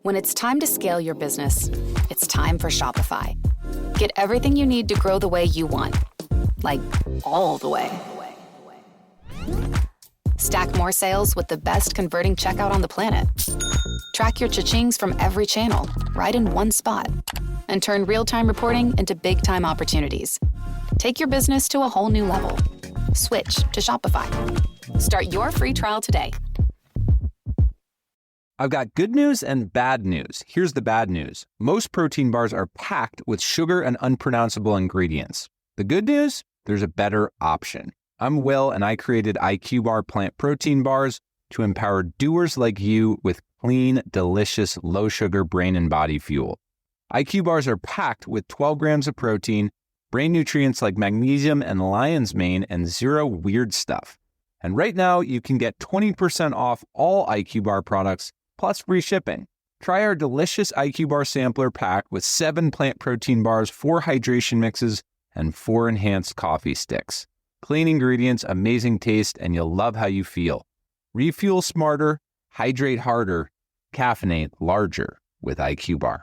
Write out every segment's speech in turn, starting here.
When it's time to scale your business, it's time for Shopify. Get everything you need to grow the way you want. Like, all the way. Stack more sales with the best converting checkout on the planet. Track your cha-chings from every channel, right in one spot. And turn real-time reporting into big-time opportunities. Take your business to a whole new level. Switch to Shopify. Start your free trial today. I've got good news and bad news. Here's the bad news. Most protein bars are packed with sugar and unpronounceable ingredients. The good news? There's a better option. I'm Will, and I created IQ Bar plant protein bars to empower doers like you with clean, delicious, low-sugar brain and body fuel. IQ bars are packed with 12 grams of protein, brain nutrients like magnesium and lion's mane, and zero weird stuff. And right now, you can get 20% off all IQ Bar products, plus free shipping. Try our delicious IQ Bar sampler pack with 7 plant protein bars, 4 hydration mixes, and 4 enhanced coffee sticks. Clean ingredients, amazing taste, and you'll love how you feel. Refuel smarter, hydrate harder, caffeinate larger with IQ Bar.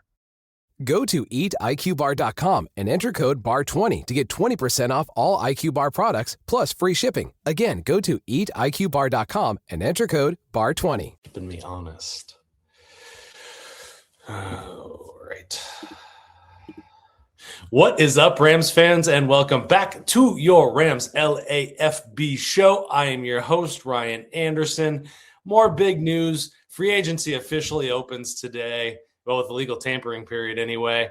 Go to eatiqbar.com and enter code BAR20 to get 20% off all IQ Bar products plus free shipping. Again, go to eatiqbar.com and enter code BAR20. Keeping me honest. All right. What is up, Rams fans, and welcome back to your Rams LAFB show. I am your host, Ryan Anderson. More big news. Free agency officially opens today. Well, with the legal tampering period anyway.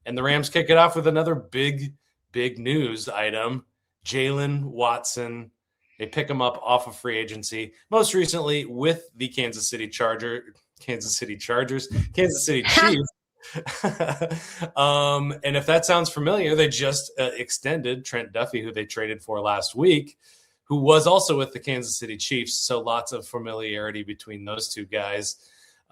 And the Rams kick it off with another big news item. Jaylen Watson. They pick him up off of free agency. Most recently with the Kansas City Chiefs. And if that sounds familiar, they just extended Trent McDuffie, who they traded for last week, who was also with the Kansas City Chiefs. So lots of familiarity between those two guys.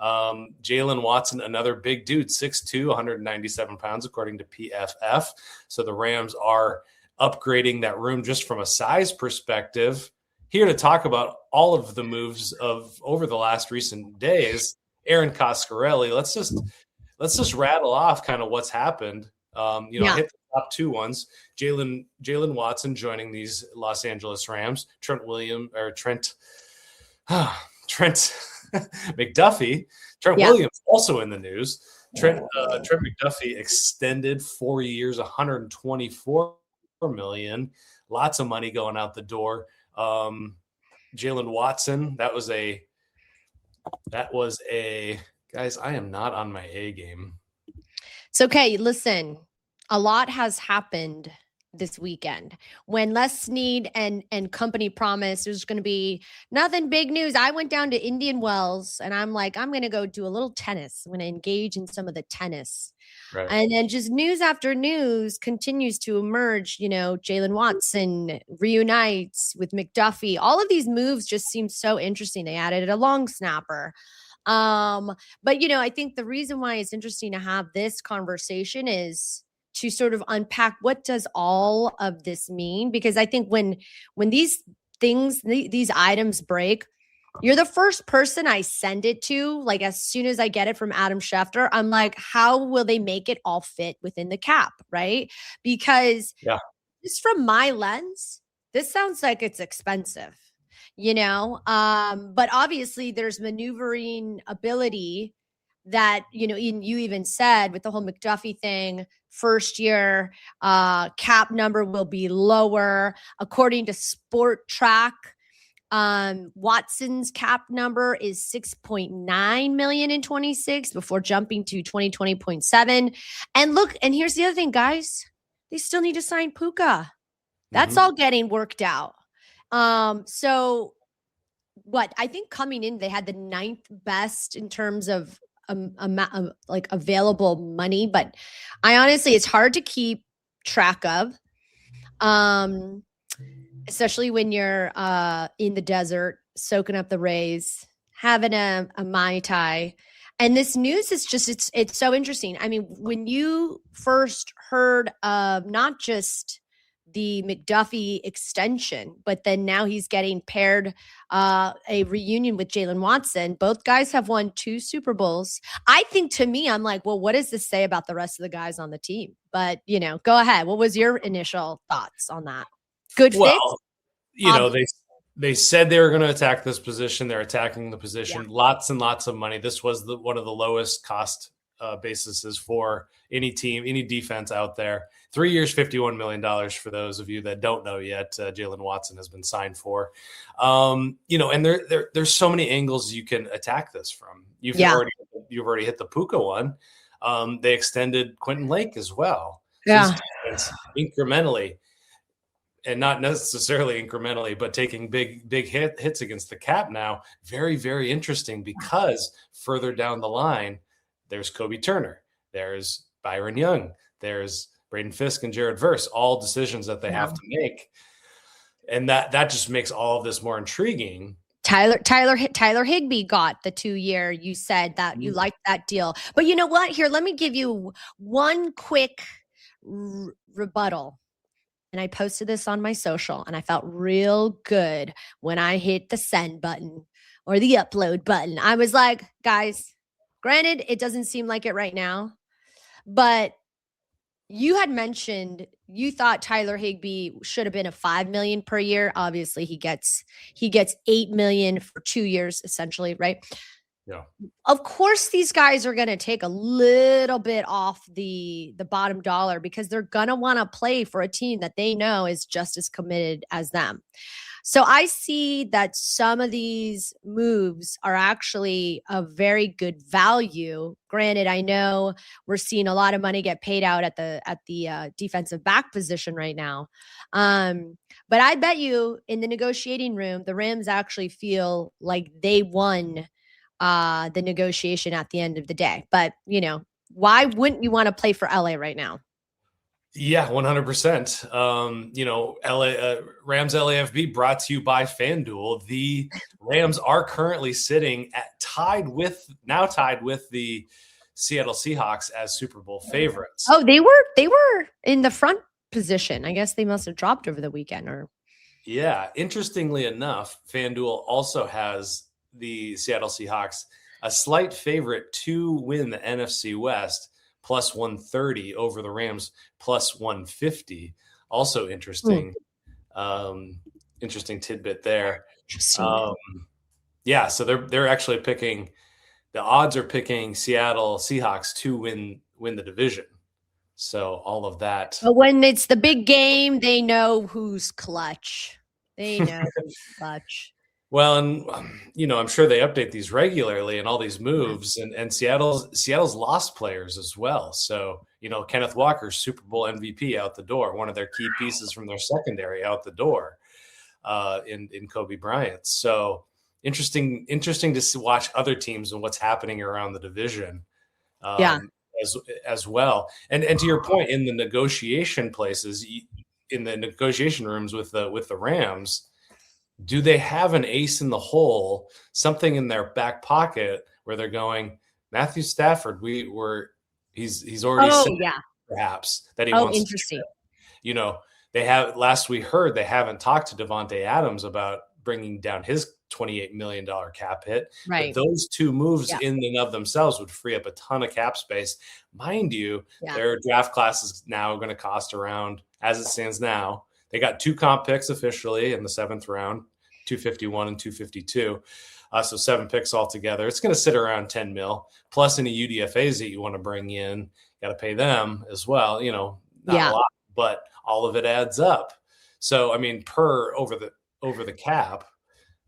Jaylen Watson, another big dude, 6'2", 197 pounds, according to PFF. So the Rams are upgrading that room just from a size perspective. Here to talk about all of the moves of over the last recent days, Erin Coscarelli. Let's just rattle off kind of what's happened. Hit the top two ones. Jaylen Watson joining these Los Angeles Rams. Trent McDuffie. Trent Williams also in the news. Trent McDuffie extended 4 years, $124 million. Lots of money going out the door. Jaylen Watson, that was a guys, I am not on my A game. It's okay. Listen, a lot has happened this weekend. When Les Snead and company promised there's going to be nothing big news, I went down to Indian Wells and I'm like, I'm going to go do a little tennis. I'm going to engage in some of the tennis. Right. And then just news after news continues to emerge. Jaylen Watson reunites with McDuffie. All of these moves just seem so interesting. They added a long snapper. But I think the reason why it's interesting to have this conversation is to sort of unpack what does all of this mean? Because I think when these things, these items break, you're the first person I send it to. Like as soon as I get it from Adam Schefter, I'm like, how will they make it all fit within the cap? Right? Because just from my lens, this sounds like it's expensive, but obviously there's maneuvering ability that, you even said with the whole McDuffie thing, first year cap number will be lower. According to Sport Track, Watson's cap number is $6.9 million in 26 before jumping to 2020.7. And look, and here's the other thing, guys, they still need to sign Puka. That's all getting worked out. So what I think coming in, they had the 9th best in terms of like available money, but I honestly, it's hard to keep track of, especially when you're in the desert, soaking up the rays, having a Mai Tai. And this news is just, it's so interesting. I mean, when you first heard of not just the McDuffie extension, but then now he's getting paired a reunion with Jaylen Watson. Both guys have won 2 Super Bowls. I think, to me, I'm like, well, what does this say about the rest of the guys on the team? But, go ahead. What was your initial thoughts on that? Good fit? They said they were going to attack this position. They're attacking the position. Lots and lots of money. This was one of the lowest cost basis for any team, any defense out there. 3 years, $51 million for those of you that don't know yet. Jaylen Watson has been signed for. And there's so many angles you can attack this from. You've already hit the Puka one. They extended Quentin Lake as well. Yeah, incrementally. And not necessarily incrementally, but taking big hits against the cap now. Very, very interesting, because further down the line, there's Kobe Turner, there's Byron Young, there's Braden Fisk and Jared Verse, all decisions that they have to make. And that just makes all of this more intriguing. Tyler Higbee got the 2-year. You said that you liked that deal. But you know what? Here, let me give you one quick rebuttal. And I posted this on my social, and I felt real good when I hit the send button or the upload button. I was like, guys, granted, it doesn't seem like it right now, but you had mentioned you thought Tyler Higbee should have been a $5 million per year. Obviously, he gets $8 million for 2 years, essentially, right? Yeah. Of course, these guys are going to take a little bit off the bottom dollar, because they're going to want to play for a team that they know is just as committed as them. So I see that some of these moves are actually a very good value. Granted, I know we're seeing a lot of money get paid out at the defensive back position right now. But I bet you in the negotiating room, the Rams actually feel like they won the negotiation at the end of the day. But, why wouldn't you want to play for LA right now? Yeah, 100%. Rams LAFB brought to you by FanDuel. The Rams are currently sitting tied with the Seattle Seahawks as Super Bowl favorites. Oh, they were in the front position. I guess they must have dropped over the weekend. Yeah, interestingly enough, FanDuel also has the Seattle Seahawks a slight favorite to win the NFC West, plus 130 over the Rams, plus 150. Also interesting. Interesting tidbit there. So they're actually picking, the odds are picking Seattle Seahawks to win the division. So all of that. But when it's the big game, they know who's clutch. Well, and I'm sure they update these regularly and all these moves, and Seattle's lost players as well. So, Kenneth Walker's Super Bowl MVP out the door, one of their key pieces from their secondary out the door, in Kobe Bryant. So interesting to watch other teams and what's happening around the division. As well. And to your point, in the negotiation places, in the negotiation rooms with the Rams, do they have an ace in the hole, something in their back pocket where they're going, Matthew Stafford, he's already said perhaps that he wants interesting. They have, last we heard, they haven't talked to Devontae Adams about bringing down his $28 million cap hit. Right. But those two moves in and of themselves would free up a ton of cap space. Mind you, their draft class is now going to cost around, as it stands now, they got 2 comp picks officially in the 7th round, 251 and 252. So 7 picks altogether. It's going to sit around 10 mil, plus any UDFAs that you want to bring in. Got to pay them as well. Not a lot, but all of it adds up. So, I mean, over the cap,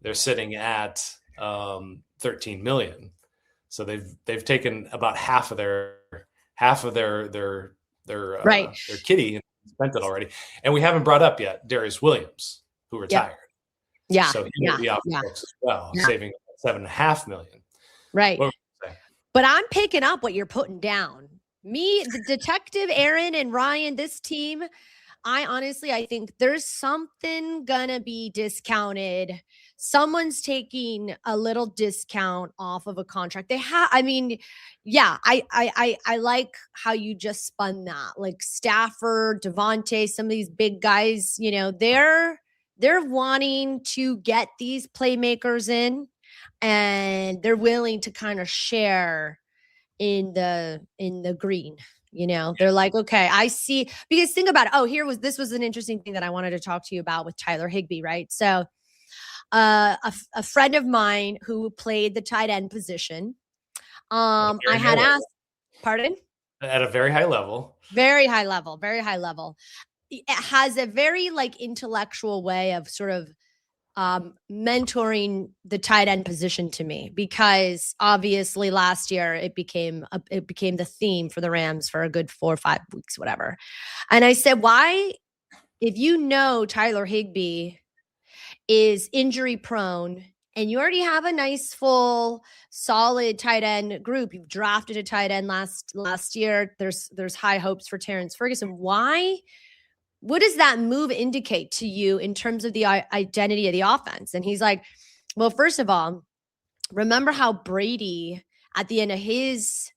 they're sitting at 13 million. So they've taken about half of their kitty and spent it already. And we haven't brought up yet Darius Williams, who retired. Yeah. So he will be off the books as well, saving $7.5 million. Right. But I'm picking up what you're putting down. Me, the detective, Aaron and Ryan, this team, I think there's something gonna be discounted someone's taking a little discount off of a contract. I mean, yeah, I like how you just spun that. Like Stafford, Devontae, some of these big guys, you know, they're wanting to get these playmakers in, and they're willing to kind of share in the green. You know, they're like, okay, I see, because think about it. This was an interesting thing that I wanted to talk to you about with Tyler Higbee, right? So a friend of mine who played the tight end position, I had asked, pardon? At a very high level. Very high level. It has a very like intellectual way of sort of mentoring the tight end position to me, because obviously last year it became the theme for the Rams for a good 4 or 5 weeks, whatever. And I said, why, if you know Tyler Higbee is injury prone and you already have a nice full solid tight end group, you've drafted a tight end last year, there's high hopes for Terrence Ferguson, what does that move indicate to you in terms of the identity of the offense? And he's like, well, first of all, remember how Brady at the end of his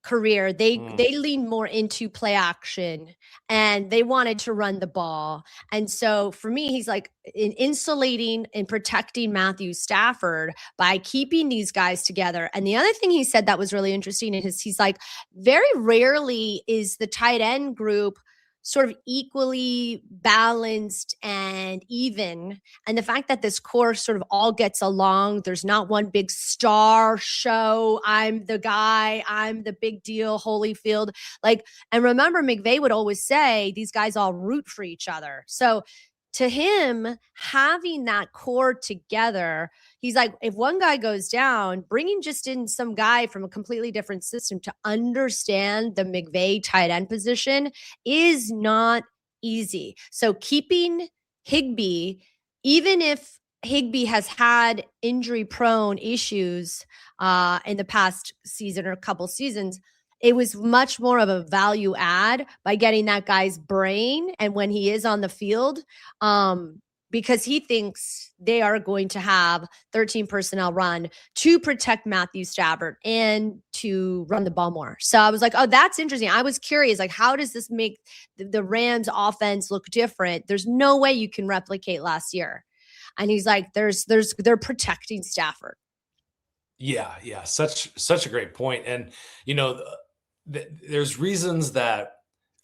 career, they leaned more into play action and they wanted to run the ball. And so for me, he's like, in insulating and protecting Matthew Stafford by keeping these guys together. And the other thing he said that was really interesting is he's like, very rarely is the tight end group sort of equally balanced and even. And the fact that this core sort of all gets along, there's not one big star show. I'm the guy, I'm the big deal, Holyfield. Like, and remember, McVay would always say these guys all root for each other. So to him, having that core together, he's like, if one guy goes down, bringing just in some guy from a completely different system to understand the McVay tight end position is not easy. So keeping Higbee, even if Higbee has had injury prone issues in the past season or a couple seasons, it was much more of a value add by getting that guy's brain. And when he is on the field, because he thinks they are going to have 13 personnel run to protect Matthew Stafford and to run the ball more. So I was like, oh, that's interesting. I was curious, like, how does this make the Rams offense look different? There's no way you can replicate last year. And he's like, they're protecting Stafford. Yeah. Such a great point. And, you know, there's reasons that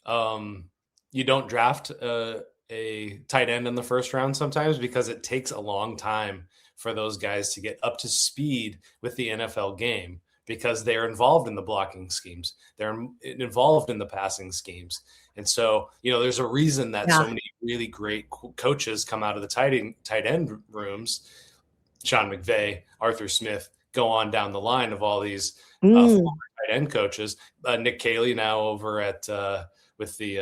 you don't draft a tight end in the first round sometimes, because it takes a long time for those guys to get up to speed with the NFL game, because they're involved in the blocking schemes. They're involved in the passing schemes. And so, you know, there's a reason that so many really great coaches come out of the tight end rooms, Sean McVay, Arthur Smith, go on down the line of all these former tight end coaches. Nick Caley now over at with the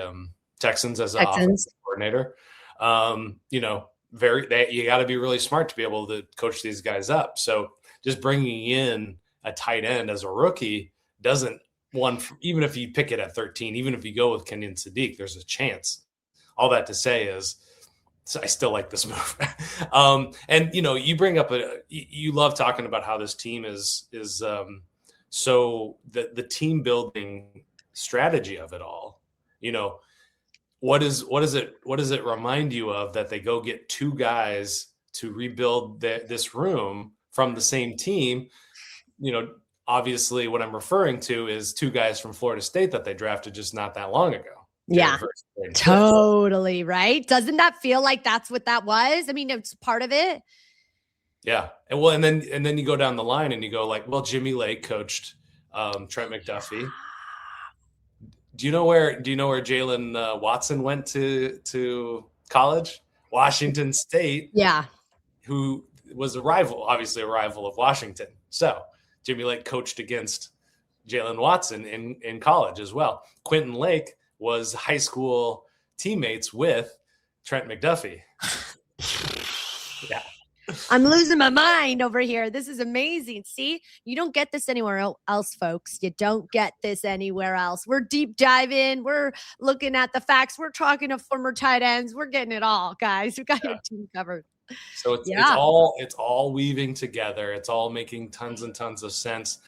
Texans as an offensive coordinator. You know, you got to be really smart to be able to coach these guys up. So just bringing in a tight end as a rookie doesn't even if you pick it at 13, even if you go with Kenyon Sadiq, there's a chance. All that to say is, so I still like this move. And, you know, you bring up you love talking about how this team is so the team building strategy of it all, you know, what does it remind you of that they go get two guys to rebuild this room from the same team? You know, obviously what I'm referring to is two guys from Florida State that they drafted just not that long ago. Yeah, totally. Right. Doesn't that feel like that's what that was? I mean, it's part of it. Yeah. And then you go down the line and you go like, well, Jimmy Lake coached Trent McDuffie. Do you know where Jaylen Watson went to college? Washington State. Yeah. Who was obviously a rival of Washington. So Jimmy Lake coached against Jaylen Watson in college as well. Quentin Lake was high school teammates with Trent McDuffie. Yeah. I'm losing my mind over here. This is amazing. See, you don't get this anywhere else, folks. You don't get this anywhere else. We're deep diving. We're looking at the facts. We're talking to former tight ends. We're getting it all, guys. We got your team covered. So it's all weaving together. It's all making tons and tons of sense.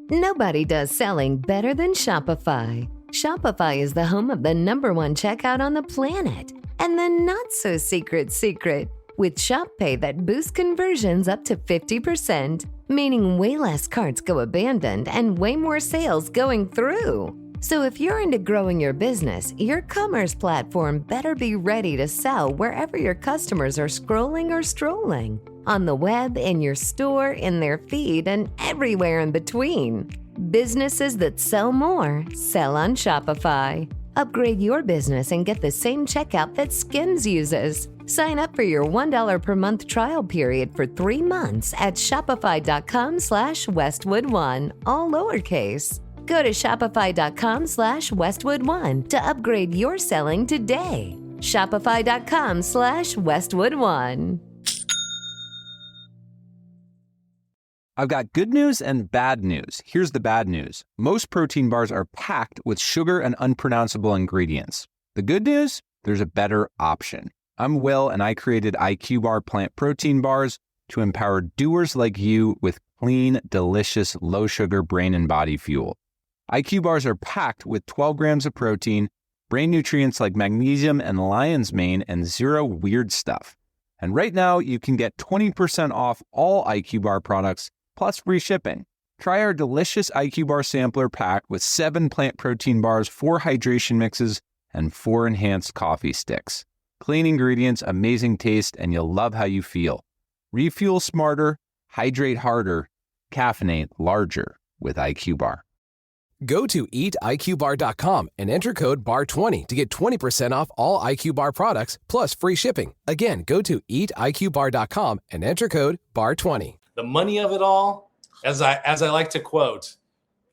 Nobody does selling better than Shopify. Shopify is the home of the #1 checkout on the planet. And the not-so-secret with Shop Pay that boosts conversions up to 50%, meaning way less carts go abandoned and way more sales going through. So if you're into growing your business, your commerce platform better be ready to sell wherever your customers are scrolling or strolling. On the web, in your store, in their feed, and everywhere in between. Businesses that sell more, sell on Shopify. Upgrade your business and get the same checkout that Skims uses. Sign up for your $1 per month trial period for 3 months at shopify.com/Westwood1, all lowercase. Go to shopify.com/Westwood1 to upgrade your selling today. Shopify.com/Westwood1. I've got good news and bad news. Here's the bad news. Most protein bars are packed with sugar and unpronounceable ingredients. The good news? There's a better option. I'm Will, and I created IQ Bar plant protein bars to empower doers like you with clean, delicious, low-sugar brain and body fuel. IQ bars are packed with 12 grams of protein, brain nutrients like magnesium and lion's mane, and 0 weird stuff. And right now, you can get 20% off all IQ Bar products plus free shipping. Try our delicious IQ Bar sampler pack with 7 plant protein bars, 4 hydration mixes, and 4 enhanced coffee sticks. Clean ingredients, amazing taste, and you'll love how you feel. Refuel smarter, hydrate harder, caffeinate larger with IQ Bar. Go to eatiqbar.com and enter code BAR20 to get 20% off all IQ Bar products plus free shipping. Again, go to eatiqbar.com and enter code BAR20. The money of it all, as I like to quote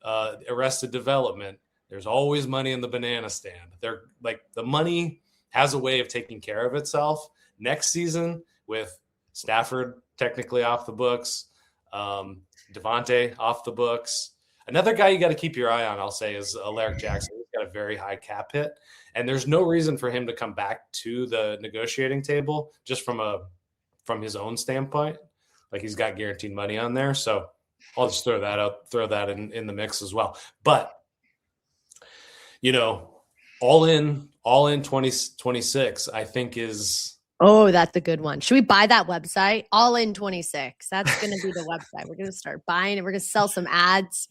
Arrested Development, there's always money in the banana stand. They're like, the money has a way of taking care of itself. Next season, with Stafford technically off the books, Devontae off the books. Another guy you got to keep your eye on, I'll say, is Alaric Jackson. He's got a very high cap hit, and there's no reason for him to come back to the negotiating table just from his own standpoint. Like, he's got guaranteed money on there. So I'll just throw that in the mix as well. But, all in 2026, I think is. Oh, that's a good one. Should we buy that website? All in 26. That's going to be the website. We're going to start buying it. We're going to sell some ads.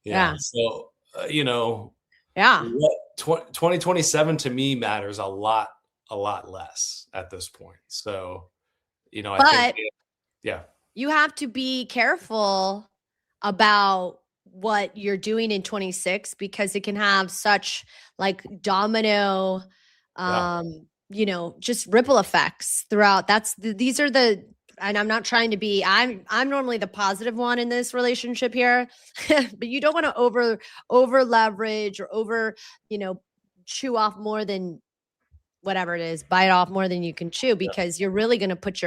Yeah. So, yeah. 2027 to me matters a lot less at this point. So, I think. Yeah. You have to be careful about what you're doing in 26 because it can have such like domino, just ripple effects throughout. And I'm not trying to be, I'm normally the positive one in this relationship here, but you don't want to over leverage or chew off more than whatever it is, bite off more than you can chew, because you're really going to put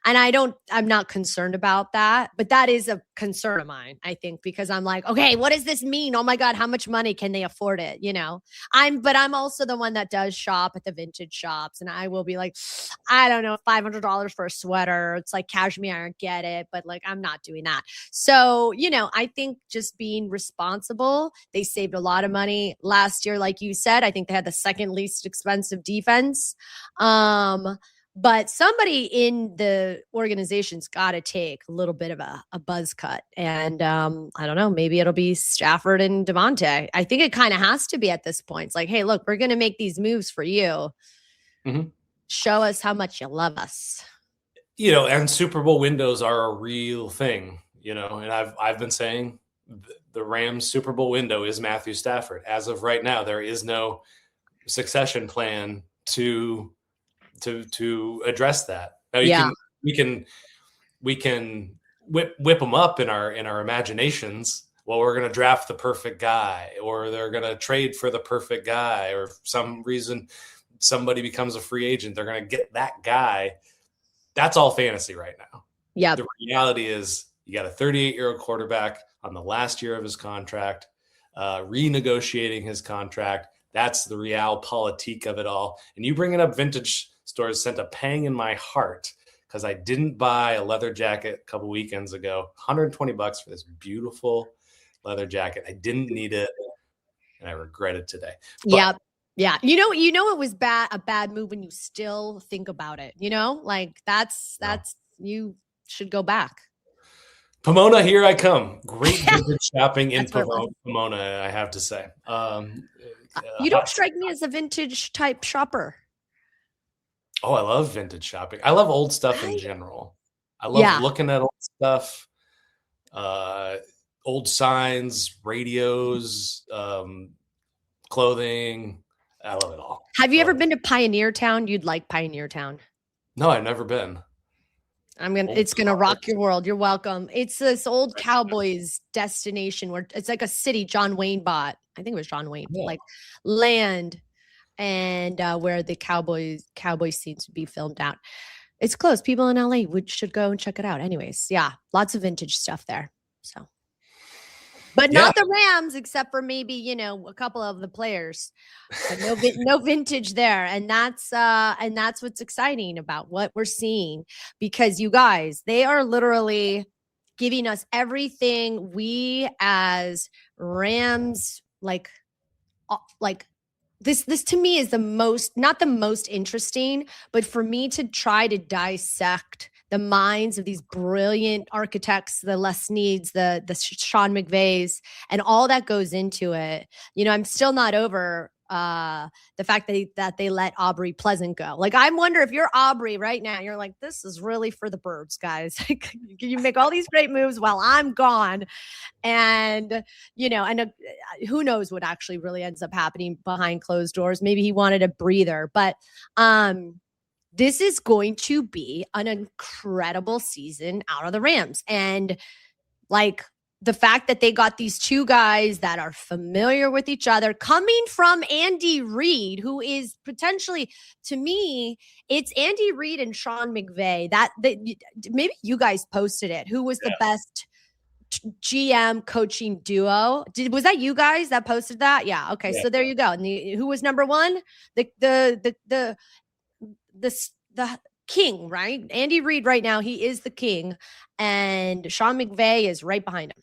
I'm not concerned about that, but that is a concern of mine, I think, because I'm like, okay, what does this mean? Oh my God, how much money can they afford it? I'm also the one that does shop at the vintage shops, and I will be like, I don't know, $500 for a sweater. It's like cashmere, I get it, but like, I'm not doing that. So, I think just being responsible, they saved a lot of money last year. Like you said, I think they had the second least expensive defense. But somebody in the organization's got to take a little bit of a buzz cut. And I don't know, maybe it'll be Stafford and Devontae. I think it kind of has to be at this point. It's like, hey, look, we're going to make these moves for you. Mm-hmm. Show us how much you love us. And Super Bowl windows are a real thing, and I've been saying the Rams Super Bowl window is Matthew Stafford. As of right now, there is no succession plan to address that. Now we can whip them up in our imaginations. Well, we're going to draft the perfect guy, or they're going to trade for the perfect guy, or for some reason somebody becomes a free agent. They're going to get that guy. That's all fantasy right now. Yeah. The reality is you got a 38-year-old quarterback on the last year of his contract, renegotiating his contract. That's the realpolitik of it all. And you bringing up vintage stores sent a pang in my heart because I didn't buy a leather jacket a couple weekends ago. $120 for this beautiful leather jacket. I didn't need it, and I regret it today. But, Yeah. You know, it was a bad move when you still think about it, like that's you should go back. Pomona, here I come. Great vintage shopping in Pomona, I have to say. You don't strike me as a vintage type shopper. Oh, I love vintage shopping. I love old stuff in general. I love looking at old stuff, old signs, radios, clothing. I love it all. Have you ever been to Pioneer Town? You'd like Pioneer Town. No, I've never been. It's gonna rock your world. You're welcome. It's this old Cowboys destination where it's like a city John Wayne bought. I think it was John Wayne, like land, and where the Cowboys scenes would be filmed out. It's close. People in LA should go and check it out. Anyways, lots of vintage stuff there. So. But not the Rams, except for maybe, a couple of the players. But no vintage there. And that's what's exciting about what we're seeing, because you guys, they are literally giving us everything we as Rams like this to me is not the most interesting, but for me to try to dissect the minds of these brilliant architects, the Les Sneads, the Sean McVays, and all that goes into it. I'm still not over the fact that they let Aubrey Pleasant go. Like, I wonder if you're Aubrey right now, you're like, this is really for the birds, guys. You make all these great moves while I'm gone. And, who knows what actually really ends up happening behind closed doors. Maybe he wanted a breather, but, this is going to be an incredible season out of the Rams. And like the fact that they got these two guys that are familiar with each other, coming from Andy Reid, who is potentially, to me, it's Andy Reid and Sean McVay. That maybe you guys posted it. Who was the best GM coaching duo? Was that you guys that posted that? Yeah. Okay. Yeah. So there you go. And who was number one? The king, right? Andy Reid right now, he is the king, and Sean McVay is right behind him.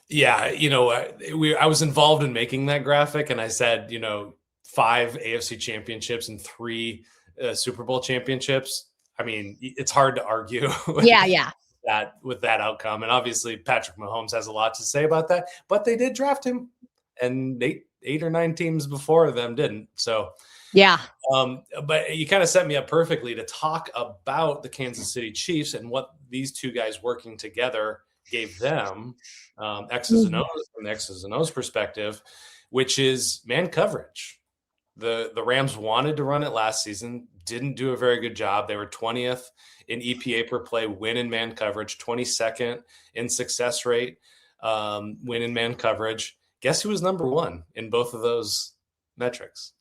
Yeah, I was involved in making that graphic, and I said, 5 AFC championships and 3 Super Bowl championships. I mean, it's hard to argue with that outcome. And obviously Patrick Mahomes has a lot to say about that, but they did draft him, and 8 or 9 teams before them didn't. So yeah. But you kind of set me up perfectly to talk about the Kansas City Chiefs and what these two guys working together gave them X's and O's from the X's and O's perspective, which is man coverage. The Rams wanted to run it last season, didn't do a very good job. They were 20th in EPA per play win in man coverage, 22nd in success rate win in man coverage. Guess who was number 1 in both of those metrics?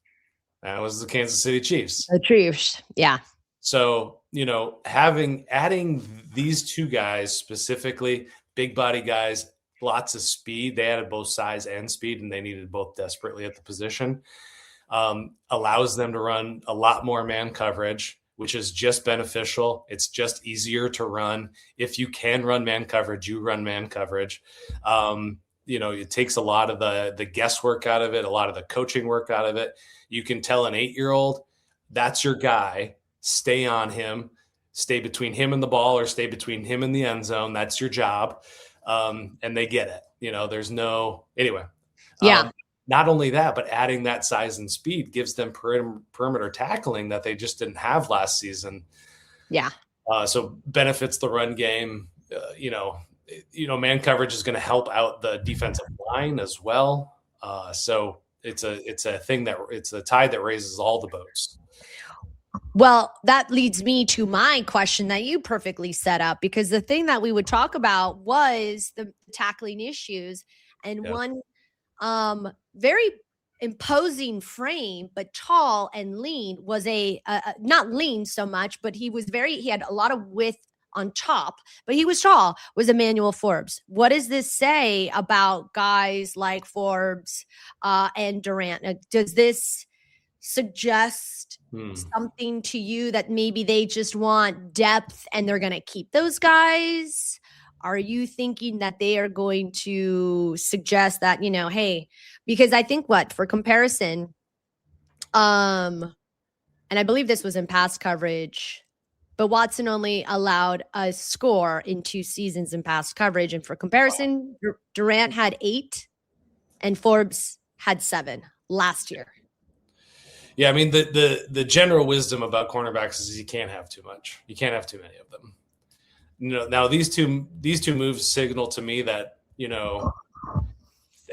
That was the Kansas City Chiefs. The Chiefs, yeah. So, adding these two guys, specifically big body guys, lots of speed. They added both size and speed, and they needed both desperately at the position. Allows them to run a lot more man coverage, which is just beneficial. It's just easier to run. If you can run man coverage, you run man coverage. It takes a lot of the guesswork out of it, a lot of the coaching work out of it. You can tell an 8-year-old, that's your guy. Stay on him. Stay between him and the ball, or stay between him and the end zone. That's your job. And they get it. There's no – anyway. Yeah. Not only that, but adding that size and speed gives them perimeter tackling that they just didn't have last season. Yeah. So benefits the run game. Man coverage is going to help out the defensive line as well. So it's a tide that raises all the boats. Well, that leads me to my question that you perfectly set up, because the thing that we would talk about was the tackling issues, and one very imposing frame, but tall and lean was not lean so much, but he had a lot of width on top, but he was tall, was Emmanuel Forbes. What does this say about guys like Forbes and Durant? Does this suggest something to you that maybe they just want depth and they're going to keep those guys? Are you thinking that they are going to suggest that, hey, because I think for comparison, and I believe this was in pass coverage, but Watson only allowed a score in 2 seasons in pass coverage. And for comparison, Durant had 8 and Forbes had 7 last year. Yeah, I mean, the general wisdom about cornerbacks is you can't have too much. You can't have too many of them. Now these two moves signal to me that,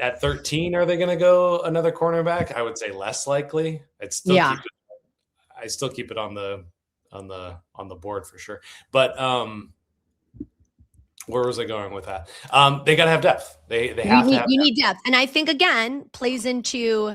at 13, are they going to go another cornerback? I would say less likely. I still keep it on the board for sure. But where was I going with that? They got to have depth. They have to have you need depth. And I think, again, plays into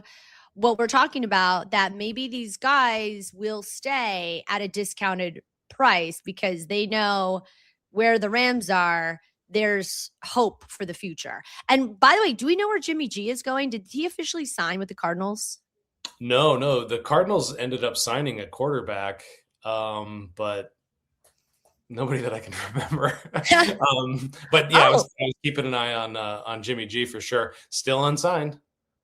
what we're talking about, that maybe these guys will stay at a discounted price because they know where the Rams are. There's hope for the future. And by the way, do we know where Jimmy G is going? Did he officially sign with the Cardinals? No. The Cardinals ended up signing a quarterback, but nobody that I can remember. But yeah, I was keeping an eye on Jimmy G for sure. Still unsigned.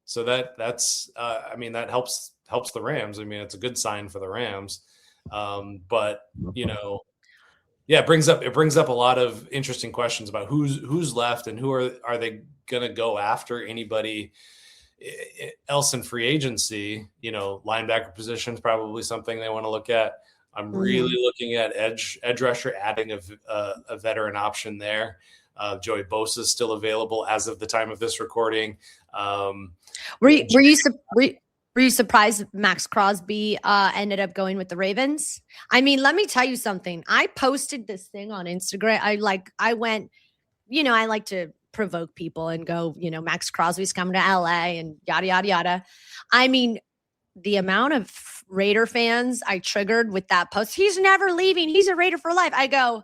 So that's that helps the Rams. I mean, it's a good sign for the Rams. But it brings up a lot of interesting questions about who's left and who are they going to go after. Anybody else in free agency? Linebacker position is probably something they want to look at. I'm really looking at edge rusher, adding a veteran option there. Joey Bosa is still available as of the time of this recording. Were you surprised Max Crosby ended up going with the Ravens? I mean, let me tell you something. I posted this thing on Instagram. I like to provoke people and go, Max Crosby's coming to LA and yada, yada, yada. I mean, the amount of Raider fans I triggered with that post, he's never leaving. He's a Raider for life. I go,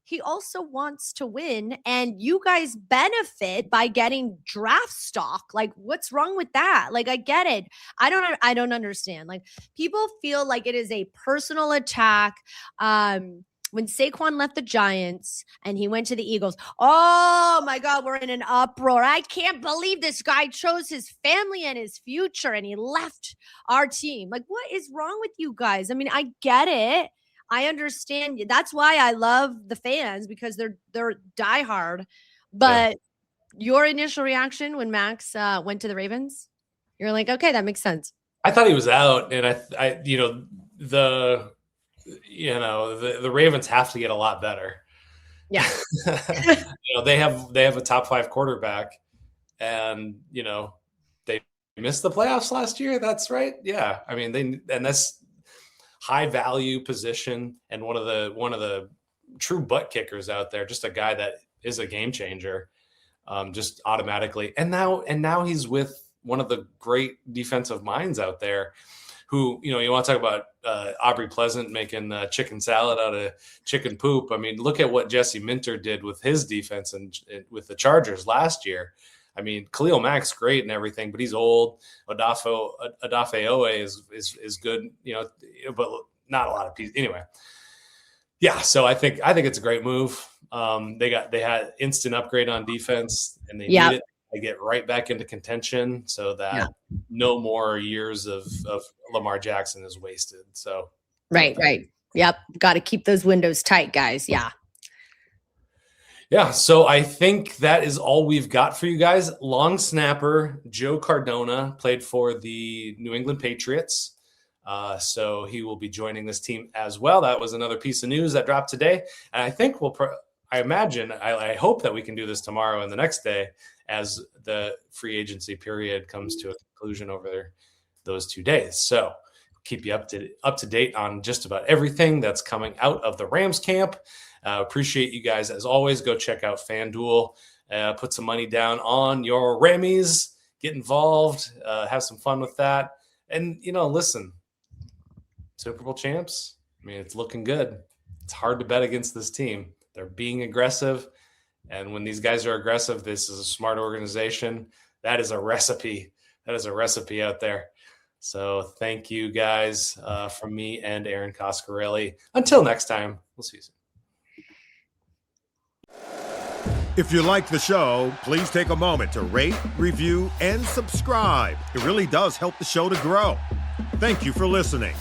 he also wants to win, and you guys benefit by getting draft stock. Like, what's wrong with that? Like, I get it. I don't understand. Like, people feel like it is a personal attack. When Saquon left the Giants and he went to the Eagles, oh my God, we're in an uproar. I can't believe this guy chose his family and his future and he left our team. Like, what is wrong with you guys? I mean, I get it. I understand. That's why I love the fans, because they're diehard. But your initial reaction when Max went to the Ravens, you're like, okay, that makes sense. I thought he was out, and the Ravens have to get a lot better. Yeah. They have a top 5 quarterback, and they missed the playoffs last year. That's right. Yeah. I mean, that's high value position, and one of the true butt kickers out there, just a guy that is a game changer, just automatically. And now he's with one of the great defensive minds out there who, you want to talk about Aubrey Pleasant making chicken salad out of chicken poop. I mean, look at what Jesse Minter did with his defense and with the Chargers last year. I mean, Khalil Mack's great and everything, but he's old. Odafe Owe is good, but not a lot of pieces. Anyway, yeah. So I think it's a great move. They had instant upgrade on defense, and they need it. They get right back into contention, so that no more years of Lamar Jackson is wasted. So right. Yep, got to keep those windows tight, guys. Yeah. Yeah, so I think that is all we've got for you guys. Long snapper Joe Cardona played for the New England Patriots, so he will be joining this team as well. That was another piece of news that dropped today, and I think I hope that we can do this tomorrow and the next day as the free agency period comes to a conclusion over those 2 days. So keep you up to date on just about everything that's coming out of the Rams camp. Appreciate you guys as always. Go check out FanDuel. Put some money down on your Rammies. Get involved. Have some fun with that. And, listen, Super Bowl champs, I mean, it's looking good. It's hard to bet against this team. They're being aggressive. And when these guys are aggressive, this is a smart organization. That is a recipe. That is a recipe out there. So thank you guys from me and Erin Coscarelli. Until next time, we'll see you soon. If you like the show, please take a moment to rate, review, and subscribe. It really does help the show to grow. Thank you for listening.